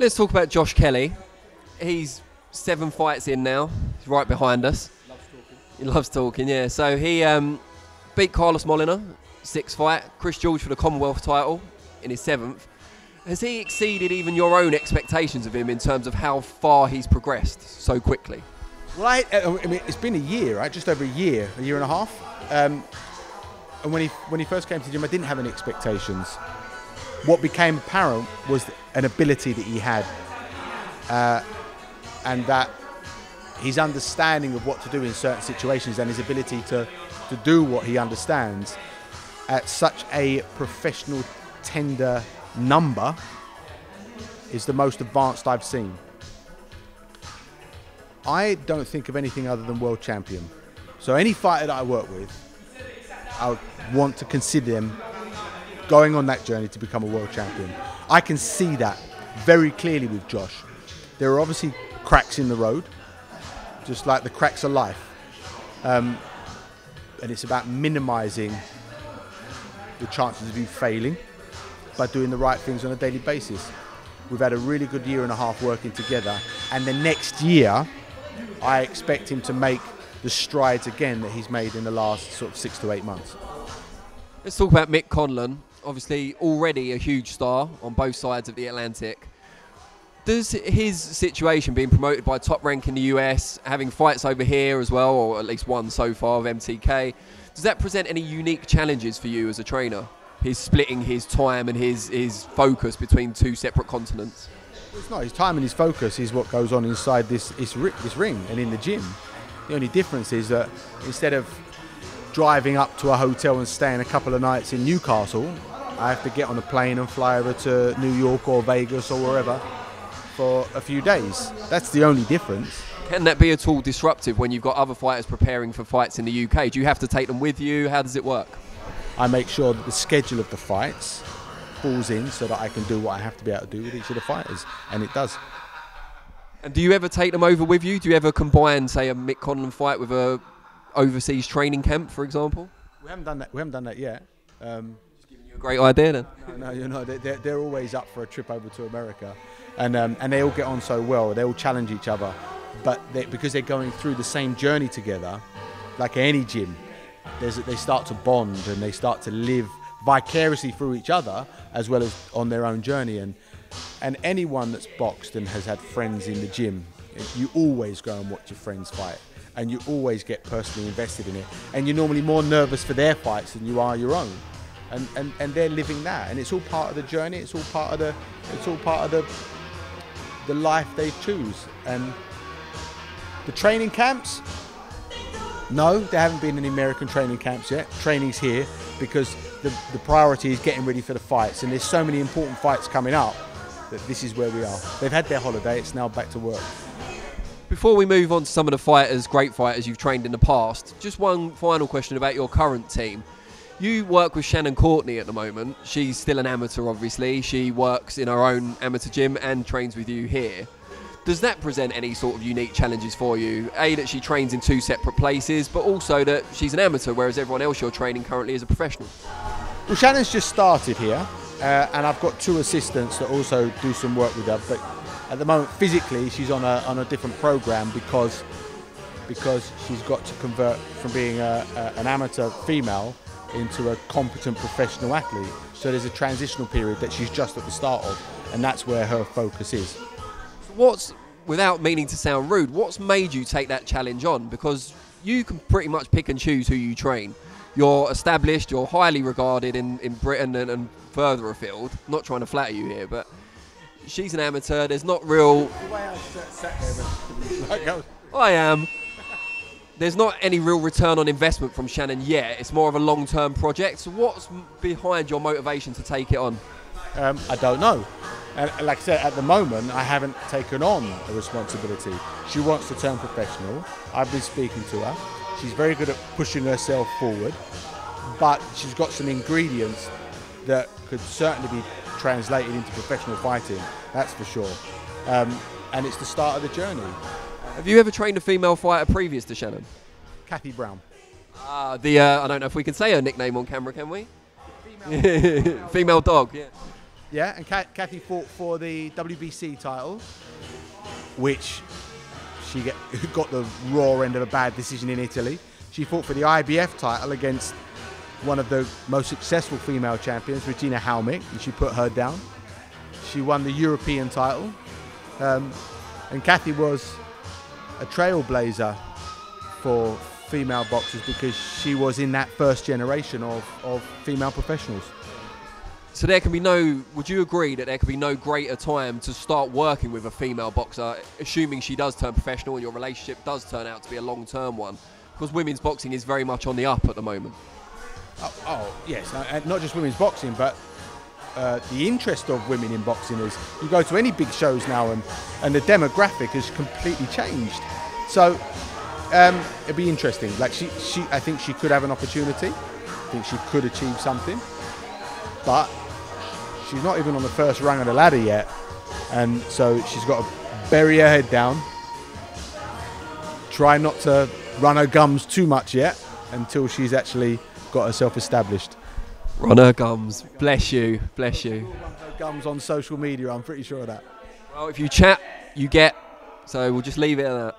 Let's talk about Josh Kelly. He's 7 fights in now. He's right behind us. Loves talking. He loves talking, yeah. So he beat Carlos Molina, 6th fight. Chris George for the Commonwealth title in his 7th. Has he exceeded even your own expectations of him in terms of how far he's progressed so quickly? Well, I mean, it's been a year, right? Just over a year and a half. And when he first came to the gym, I didn't have any expectations. What became apparent was an ability that he had, and that his understanding of what to do in certain situations and his ability to do what he understands at such a professional, tender number is the most advanced I've seen. I don't think of anything other than world champion. So any fighter that I work with, I would want to consider them going on that journey to become a world champion. I can see that very clearly with Josh. There are obviously cracks in the road, just like the cracks of life. And it's about minimizing the chances of you failing by doing the right things on a daily basis. We've had a really good year and a half working together, and the next year I expect him to make the strides again that he's made in the last sort of 6 to 8 months. Let's talk about Mick Conlan. Obviously already a huge star on both sides of the Atlantic. Does his situation, being promoted by Top Rank in the US, having fights over here as well, or at least one so far of MTK, does that present any unique challenges for you as a trainer? His splitting his time and his focus between 2 separate continents? It's not his time and his focus is what goes on inside this ring and in the gym. The only difference is that instead of driving up to a hotel and staying a couple of nights in Newcastle, I have to get on a plane and fly over to New York or Vegas or wherever for a few days. That's the only difference. Can that be at all disruptive when you've got other fighters preparing for fights in the UK? Do you have to take them with you? How does it work? I make sure that the schedule of the fights falls in so that I can do what I have to be able to do with each of the fighters, and it does. And do you ever take them over with you? Do you ever combine, say, a Mick Conlan fight with a overseas training camp, for example? We haven't done that. We haven't done that yet. Just giving you a great idea, then. No, you know, they're always up for a trip over to America, and they all get on so well. They all challenge each other, but because they're going through the same journey together, like any gym, they start to bond and they start to live vicariously through each other as well as on their own journey. And anyone that's boxed and has had friends in the gym, you always go and watch your friends fight, and you always get personally invested in it, and you're normally more nervous for their fights than you are your own. And they're living that, and it's all part of the journey. It's all part of the life they choose. And the training camps, no, there haven't been any American training camps yet. Training's here because the priority is getting ready for the fights, and there's so many important fights coming up that this is where we are. They've had their holiday, it's now back to work. Before we move on to some of the fighters, great fighters you've trained in the past, just one final question about your current team. You work with Shannon Courtenay at the moment. She's still an amateur, obviously. She works in her own amateur gym and trains with you here. Does that present any sort of unique challenges for you? A, that she trains in 2 separate places, but also that she's an amateur, whereas everyone else you're training currently is a professional. Well, Shannon's just started here, and I've got 2 assistants that also do some work with her. But at the moment, physically, she's on a different program because she's got to convert from being an amateur female into a competent professional athlete. So there's a transitional period that she's just at the start of, and that's where her focus is. What's, without meaning to sound rude, what's made you take that challenge on? Because you can pretty much pick and choose who you train. You're established, you're highly regarded in Britain and further afield. I'm not trying to flatter you here, but she's an amateur. There's not real... The way I sat there, I am. There's not any real return on investment from Shannon yet. It's more of a long-term project. So what's behind your motivation to take it on? I don't know. And like I said, at the moment, I haven't taken on a responsibility. She wants to turn professional. I've been speaking to her. She's very good at pushing herself forward, but she's got some ingredients that could certainly be translated into professional fighting, that's for sure. And it's the start of the journey. Have you ever trained a female fighter previous to Shannon? Kathy Brown. I don't know if we can say her nickname on camera, can we? Female dog, yeah. Yeah, and Kathy fought for the WBC title, which she got the raw end of a bad decision in Italy. She fought for the IBF title against one of the most successful female champions, Regina Halmich, and she put her down. She won the European title. And Kathy was a trailblazer for female boxers because she was in that first generation of female professionals. So there can be no, would you agree that there could be no greater time to start working with a female boxer, assuming she does turn professional and your relationship does turn out to be a long-term one? Because women's boxing is very much on the up at the moment. Oh yes, not just women's boxing, but the interest of women in boxing is, you go to any big shows now and the demographic has completely changed. So it'd be interesting. Like I think she could have an opportunity. I think she could achieve something, but she's not even on the first rung of the ladder yet, and so she's got to bury her head down, try not to run her gums too much yet until she's actually got herself established. Run her gums, bless you, bless you. Run her gums on social media, I'm pretty sure of that. Well, if you chat, you get, so we'll just leave it at that.